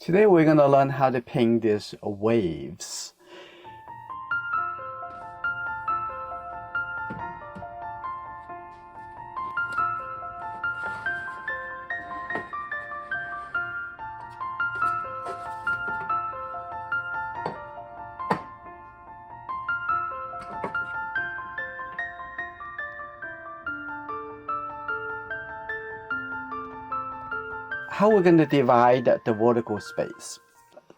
Today we're going to learn how to paint these waves. How we're going to divide the vertical space.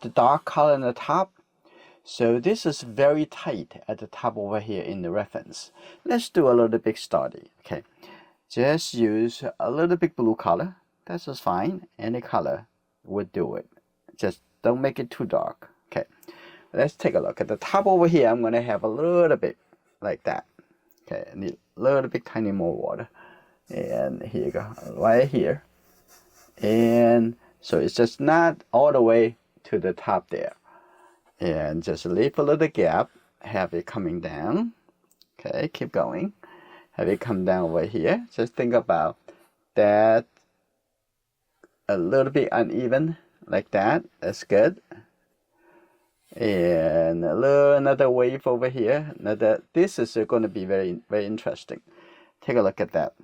The dark color on the top. So this is very tight at the top over here in the reference. Let's do a little bit study. Okay, just use a little bit blue color. That's just fine. Any color would do it. Just don't make it too dark. Okay, let's take a look at the top over here. I'm going to have a little bit like that. Okay, I need a little bit tiny more water. And here you go, right here. And so it's just not all the way to the top there. And just leave a little gap, have it coming down. Okay, keep going. Have it come down over here. Just think about that a little bit uneven, like that. That's good. And another wave over here. This is going to be very, very interesting. Take a look at that.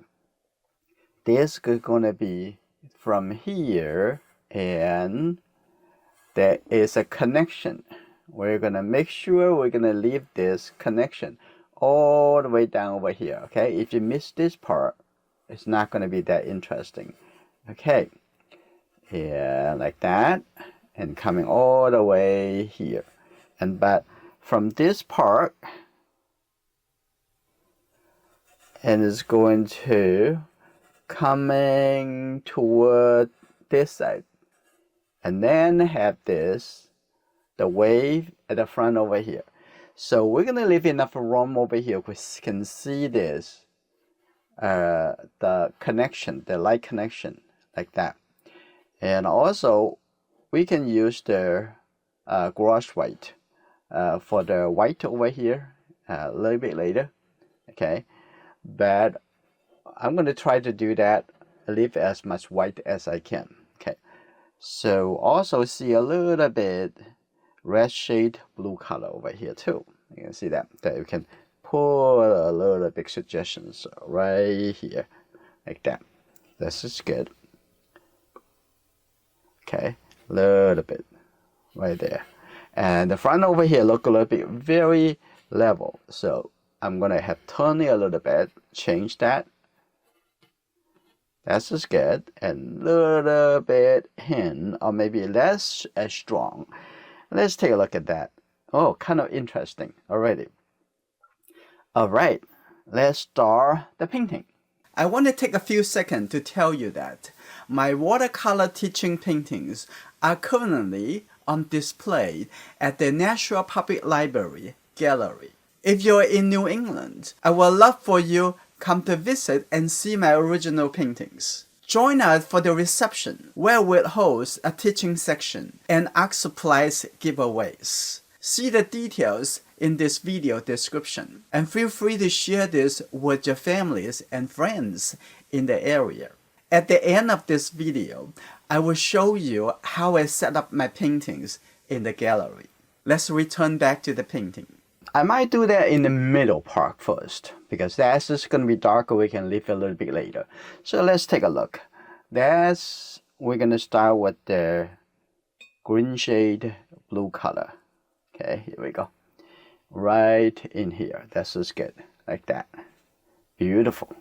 This is going to be from here, and there is a connection. We're going to make sure we're going to leave this connection all the way down over here. Okay, if you miss this part, it's not going to be that interesting. Okay, yeah, like that, and coming all the way here. But from this part, and it's going to coming toward this side, and then have this, the wave at the front over here. So we're gonna leave enough room over here. We can see this, the connection, the light connection, like that. And also, we can use the gouache white for the white over here a little bit later. Okay, but I'm going to try to do that, leave as much white as I can. Okay, so also see a little bit red shade blue color over here too. You can see that you can put a little bit suggestions right here, like that. This is good. Okay, a little bit right there. And the front over here look a little bit very level. So I'm going to have turn it a little bit, change that. That's just good, and a little bit hint, or maybe less as strong. Let's take a look at that. Oh, kind of interesting already. All right, let's start the painting. I want to take a few seconds to tell you that my watercolor teaching paintings are currently on display at the Nashua Public Library Gallery. If you're in New England, I would love for you come to visit and see my original paintings. Join us for the reception, where we'll host a teaching section and art supplies giveaways. See the details in this video description, and feel free to share this with your families and friends in the area. At the end of this video, I will show you how I set up my paintings in the gallery. Let's return back to the painting. I might do that in the middle part first, because that's just going to be darker. We can leave it a little bit later. So let's take a look. We're going to start with the green shade blue color. Okay, here we go. Right in here. That's just good. Like that. Beautiful.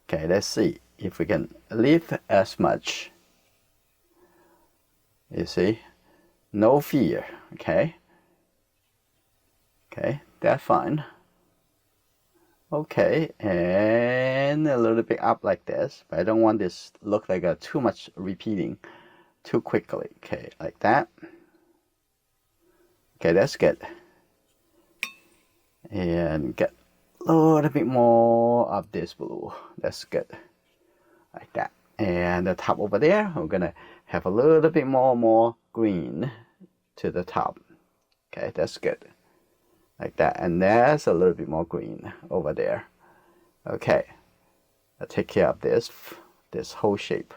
Okay, let's see if we can leave as much. You see? No fear. Okay. Okay, that's fine. Okay, and a little bit up like this, but I don't want this to look like too much repeating too quickly. Okay, like that. Okay, that's good. And get a little bit more of this blue. That's good. Like that. And the top over there, we're gonna have a little bit more green to the top. Okay, that's good. Like that, and there's a little bit more green over there. Okay, I'll take care of this whole shape.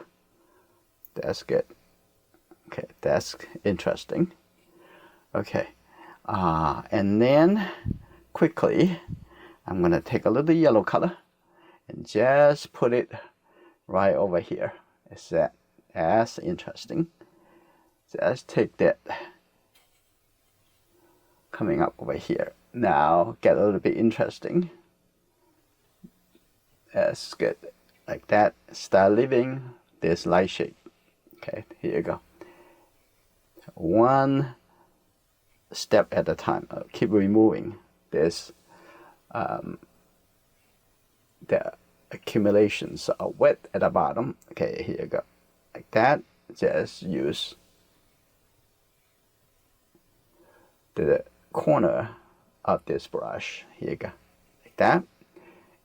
That's good. Okay, that's interesting. Okay, and then quickly, I'm going to take a little yellow color and just put it right over here. That's interesting. Just take that coming up over here. Now get a little bit interesting. That's good. Like that. Start leaving this light shade. Okay, here you go. One step at a time. Keep removing this the accumulations of wet at the bottom. Okay, here you go. Like that. Just use the corner of this brush. Here you go. Like that.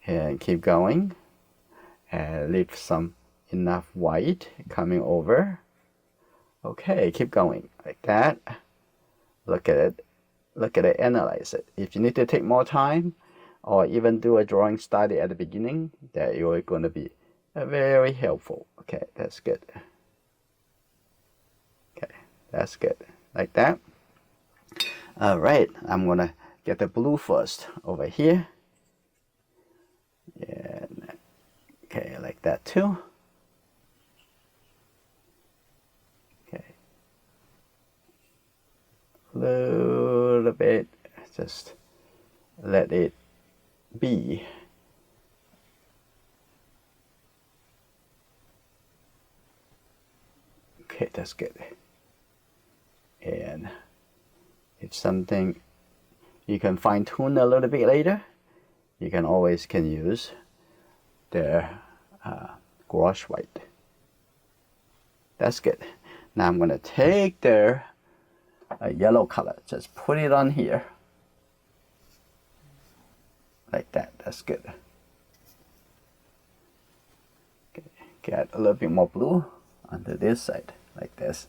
And keep going. And leave some enough white coming over. Okay, keep going. Like that. Look at it. Look at it. Analyze it. If you need to take more time, or even do a drawing study at the beginning, that you're going to be very helpful. Okay, that's good. Okay, that's good. Like that. All right, I'm going to get the blue first over here. And okay, like that too. Okay. A little bit, just let it be. Okay, that's good. And if something you can fine tune a little bit later, you can always use the gouache white. That's good. Now I'm going to take the yellow color, just put it on here. Like that. That's good. Okay. Get a little bit more blue onto this side, like this.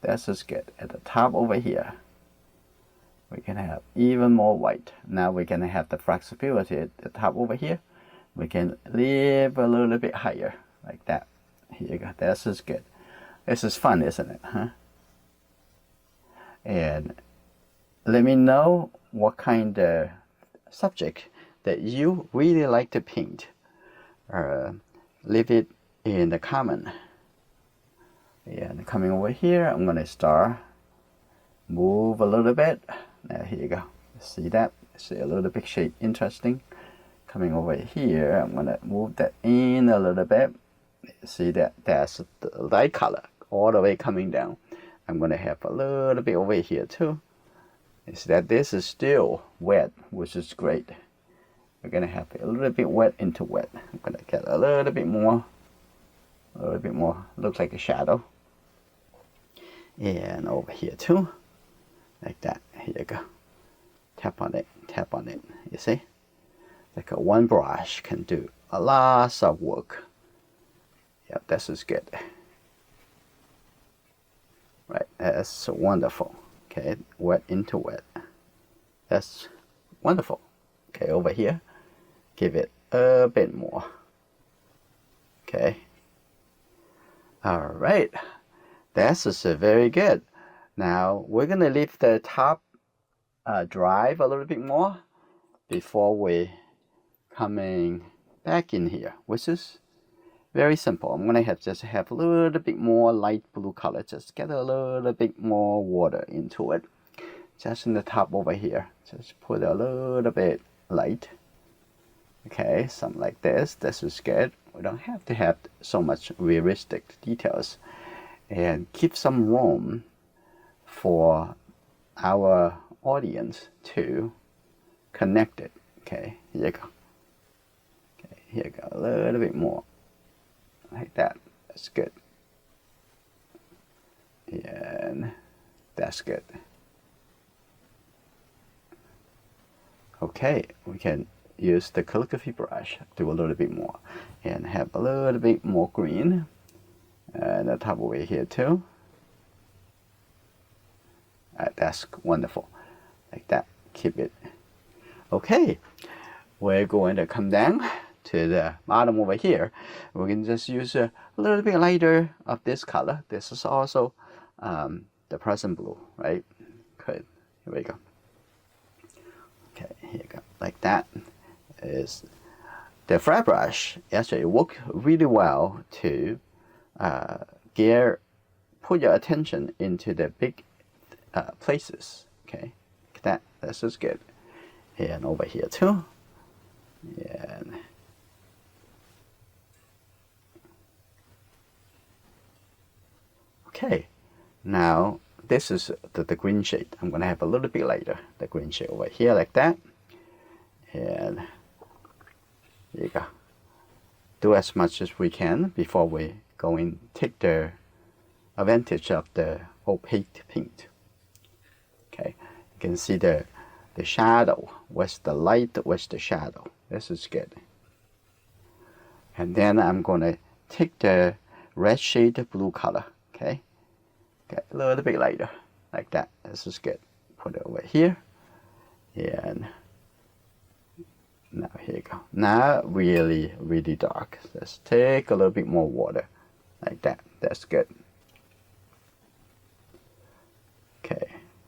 That's just good. At the top over here, we can have even more white. Now we can have the flexibility at the top over here. We can leave a little bit higher, like that. Here you go. That's just good. This is fun, isn't it? Huh? And let me know what kind of subject that you really like to paint. Leave it in the comment. And coming over here, I'm going to start move a little bit. Now here you go. See that? See a little bit shade interesting. Coming over here, I'm going to move that in a little bit. See that? That's the light color all the way coming down. I'm going to have a little bit over here too. You see that this is still wet, which is great. We're going to have a little bit wet into wet. I'm going to get a little bit more, looks like a shadow. And over here too, like that. Here you go. Tap on it, tap on it. You see? Like a one brush can do a lot of work. Yep, this is good. Right, that's wonderful. Okay, wet into wet. That's wonderful. Okay, over here, give it a bit more. Okay. All right, this is very good. Now we're gonna leave the top dry a little bit more before we coming back in here, which is very simple. I'm gonna just have a little bit more light blue color. Just get a little bit more water into it. Just in the top over here. Just put a little bit light. Okay, something like this. This is good. We don't have to have so much realistic details. And keep some room for our audience to connect it. Okay, here you go. Okay, here you go. A little bit more. Like that. That's good. And that's good. Okay, we can use the calligraphy brush, do a little bit more, and have a little bit more green. And the top over here too. That's wonderful. Like that. Keep it. Okay, we're going to come down to the bottom over here. We can just use a little bit lighter of this color. This is also the Prussian blue, right? Good. Here we go. Okay, here you go. Like that is the flat brush. Actually, work really well to put your attention into the big places. Okay, this is good. And over here too. And okay, now this is the green shade. I'm gonna have a little bit later. The green shade over here like that. And there you go. Do as much as we can before we go and take the advantage of the opaque paint. Okay, you can see the shadow. Where's the light? Where's the shadow? This is good. And then I'm gonna take the red shade blue color. Okay, a little bit lighter, like that. This is good. Put it over here, and now here you go. Now really, really dark. Let's take a little bit more water, like that. That's good. Okay,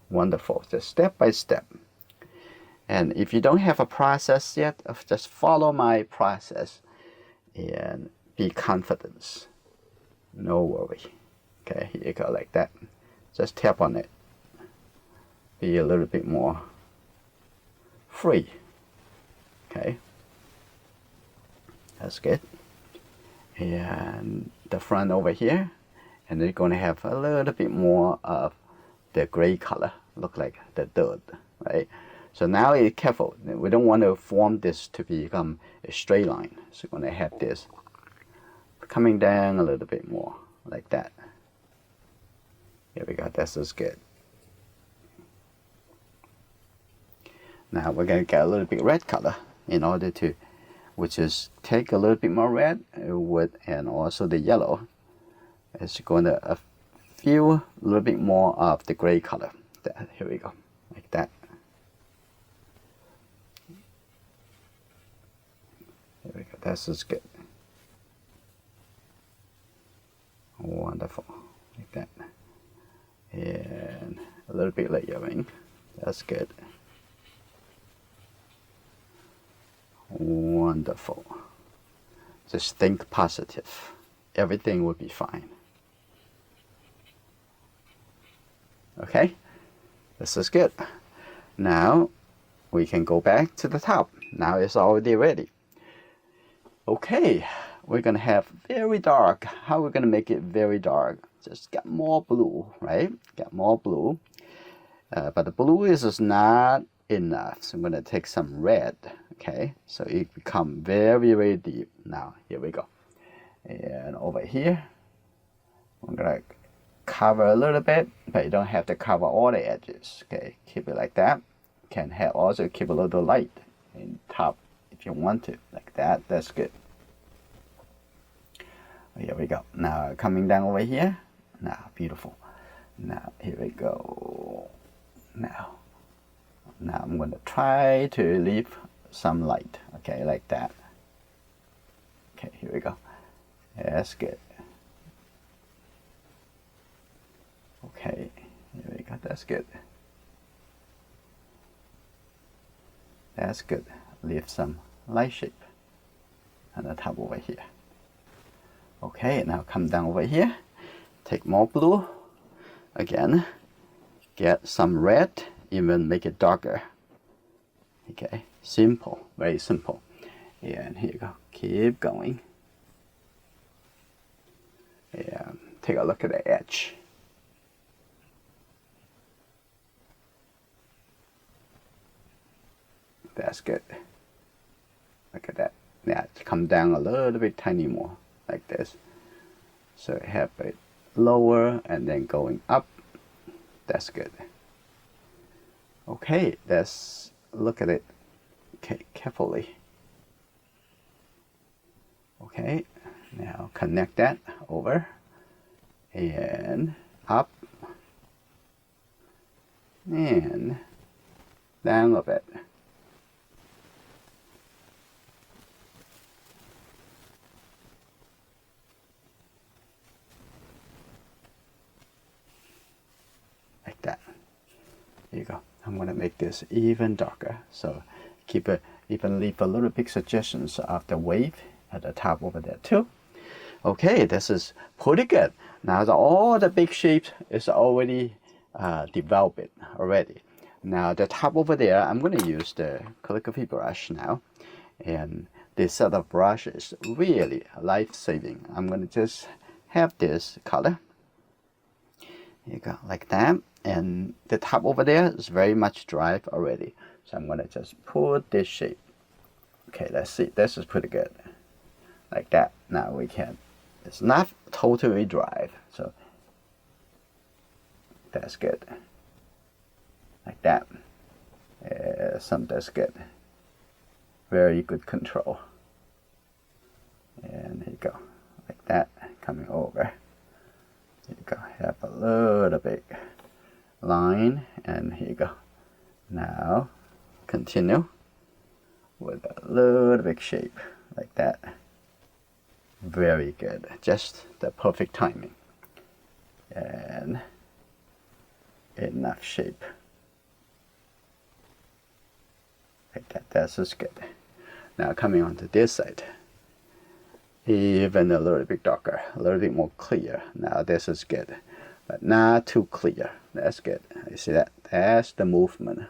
wonderful. Just step by step. And if you don't have a process yet, just follow my process and be confident. No worry. Okay, here you go, like that. Just tap on it. Be a little bit more free. Okay, that's good. And the front over here, and they're going to have a little bit more of the gray color, look like the dirt, right? So now be careful. We don't want to form this to become a straight line. So we're going to have this coming down a little bit more, like that. Here we go. This is good. Now we're going to get a little bit red color in order to, which is take a little bit more red and also the yellow. It's going to feel a little bit more of the gray color. Here we go, like that. Here we go. This is good. Wonderful, like that. And a little bit layering. That's good. Wonderful. Just think positive. Everything will be fine. Okay, this is good. Now we can go back to the top. Now it's already ready. Okay, we're gonna have very dark. How we're gonna make it very dark? Just get more blue, right? Get more blue. But the blue is just not enough. So I'm gonna take some red. Okay, so it become very, very deep. Now here we go. And over here, I'm gonna cover a little bit, but you don't have to cover all the edges. Okay, keep it like that. Can have also keep a little light in top if you want to, like that. That's good. Here we go. Now coming down over here. Now beautiful. Now here we go. Now I'm going to try to leave some light. Okay, like that. Okay, here we go. That's good. Okay, here we go. That's good. That's good. Leave some light shape on the top over here. Okay, now come down over here. Take more blue. Again, get some red, even make it darker. Okay, simple, very simple. And here you go. Keep going. And take a look at the edge. That's good. Look at that. Now come down a little bit tiny more, like this. So have it lower and then going up. That's good. Okay, let's look at it carefully. Okay, now connect that over and up and down a bit. Here you go. I'm going to make this even darker. So keep it, even leave a little bit suggestions of the wave at the top over there too. Okay, this is pretty good. Now all the big shapes is already developed already. Now the top over there, I'm going to use the calligraphy brush now. And this set of brush is really life-saving. I'm going to just have this color. Here you go, like that. And the top over there is very much dry already. So I'm going to just put this shape. Okay, let's see. This is pretty good. Like that. Now we can. It's not totally dry. So that's good. Like that. That's good. Very good control. And here you go. Like that. Coming over. Here you go. Have a little bit line. And here you go. Now continue with a little bit shape. Like that. Very good. Just the perfect timing. And enough shape. Like that. That's just good. Now coming on to this side. Even a little bit darker. A little bit more clear. Now this is good. But not too clear. That's good. You see that? That's the movement.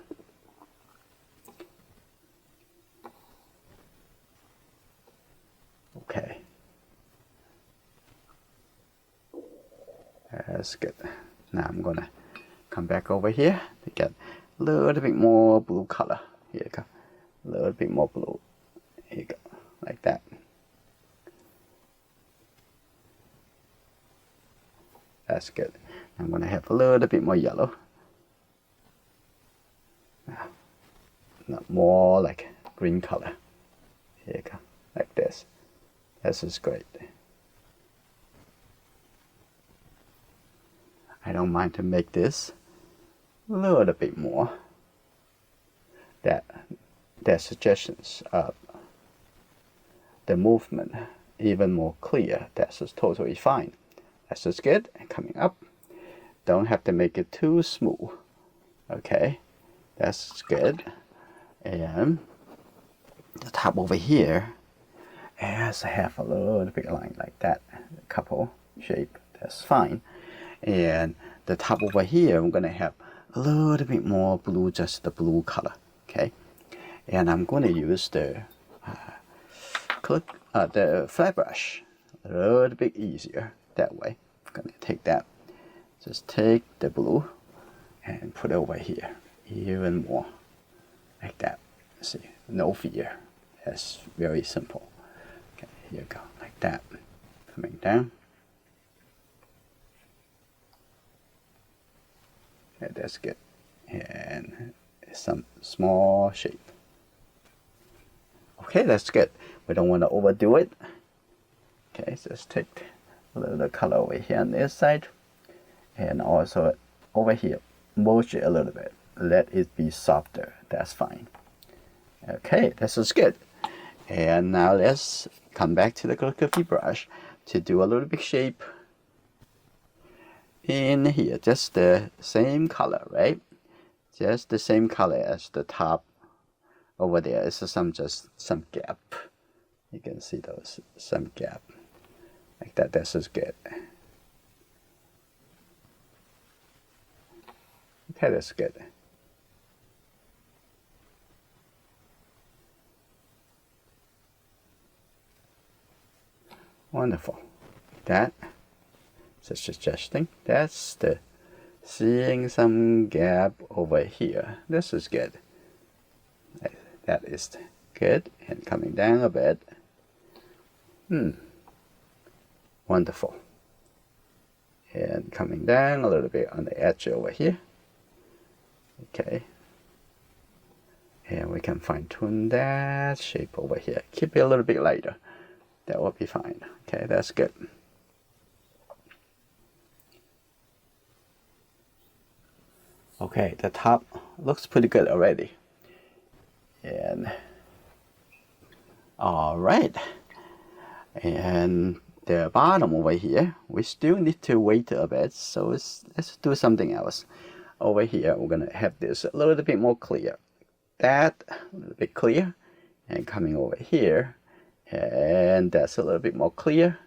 Okay. That's good. Now I'm gonna come back over here to get a little bit more blue color. Here you go. A little bit more blue. Here you go. Like that. That's good. I'm gonna have a little bit more yellow. Now, not more like green color. Here you go. Like this. This is great. I don't mind to make this a little bit more. Their suggestions of the movement even more clear. That's just totally fine. That's just good. And coming up, don't have to make it too smooth. Okay, that's good. And the top over here has to have a little bit line like that. A couple shape. That's fine. And the top over here, I'm gonna have a little bit more blue, just the blue color. Okay, and I'm going to use the flat brush a little bit easier that way. I'm going to take that, just take the blue and put it over here even more like that. See, no fear. That's very simple. Okay, here you go, like that. Coming down. Okay, that's good. And some small shape. Okay, that's good. We don't want to overdo it. Okay, so let's take a little color over here on this side. And also over here, merge it a little bit. Let it be softer. That's fine. Okay, this is good. And now let's come back to the calligraphy brush to do a little bit shape in here. Just the same color, right? Just the same color as the top over there. It's just some gap. You can see those, some gap. Like that, this is good. Okay, that's good. Wonderful. That, just suggesting, that's the seeing some gap over here. This is good. That is good. And coming down a bit. Wonderful. And coming down a little bit on the edge over here. Okay. And we can fine tune that shape over here. Keep it a little bit lighter. That will be fine. Okay, that's good. Okay, the top looks pretty good already. And all right. And the bottom over here, we still need to wait a bit. So let's do something else. over here, we're going to have this a little bit more clear. That, a little bit clear. And coming over here, and that's a little bit more clear.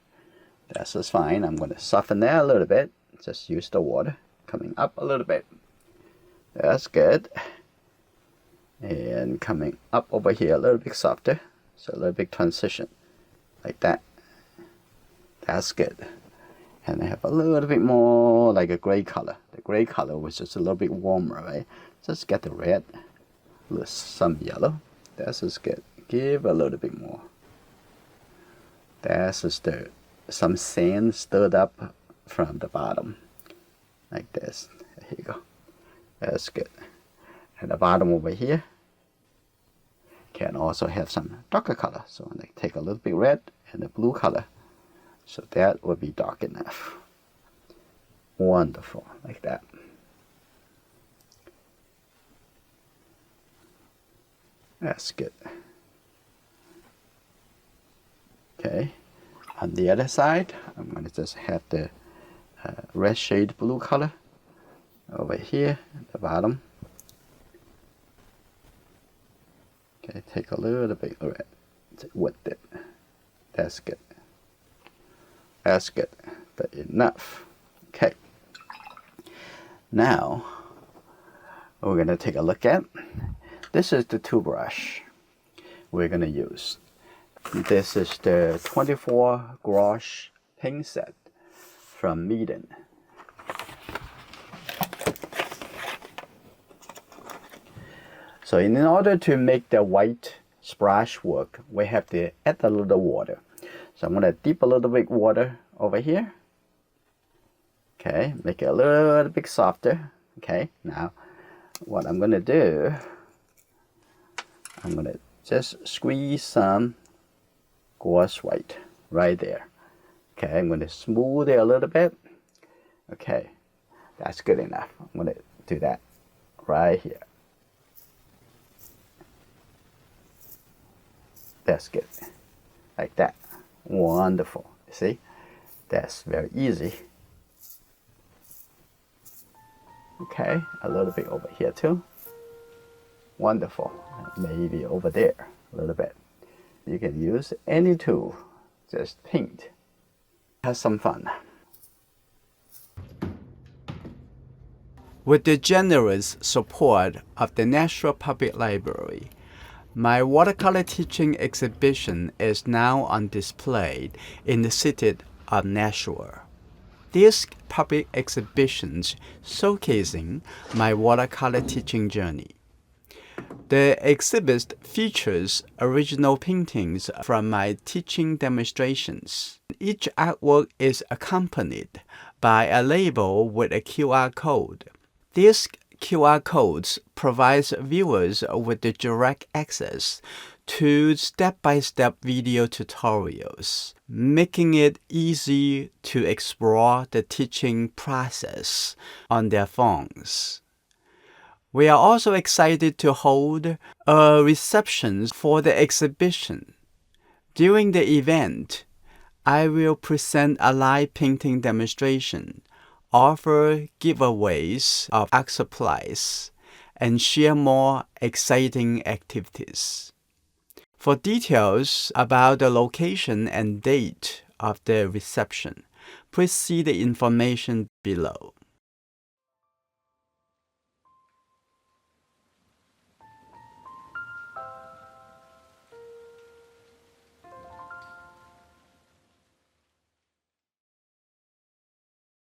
That's just fine. I'm going to soften that a little bit. Just use the water. Coming up a little bit. That's good. And coming up over here a little bit softer. So a little bit transition. Like that. That's good. And I have a little bit more like a gray color. The gray color was just a little bit warmer, right? Just get the red. Some yellow. That's just good. Give a little bit more. That's just some sand stirred up from the bottom. Like this. Here you go. That's good. And the bottom over here can also have some darker color. So I'm going to take a little bit red and the blue color. So that will be dark enough. Wonderful. Like that. That's good. Okay, on the other side, I'm going to just have the red shade blue color over here at the bottom. Okay, take a little bit of red with it. That's good. That's good, but enough. Okay. Now, we're going to take a look at, this is the two brush we're going to use. This is the 24 gouache paint set from Meeden. So in order to make the white splash work, we have to add a little water. So I'm going to dip a little bit water over here. Okay, make it a little bit softer. Okay, now what I'm going to do, I'm going to just squeeze some gouache white right there. Okay, I'm going to smooth it a little bit. Okay, that's good enough. I'm going to do that right here. That's good. Like that. Wonderful. See? That's very easy. Okay, a little bit over here too. Wonderful. Maybe over there a little bit. You can use any tool, just paint. Have some fun. With the generous support of the Nashua Public Library, my watercolor teaching exhibition is now on display in the city of Nashua. These public exhibitions showcasing my watercolor teaching journey. The exhibit features original paintings from my teaching demonstrations. Each artwork is accompanied by a label with a QR code. These QR codes provide viewers with the direct access to step-by-step video tutorials, making it easy to explore the teaching process on their phones. We are also excited to hold a reception for the exhibition. During the event, I will present a live painting demonstration, offer giveaways of art supplies, and share more exciting activities. For details about the location and date of the reception, please see the information below.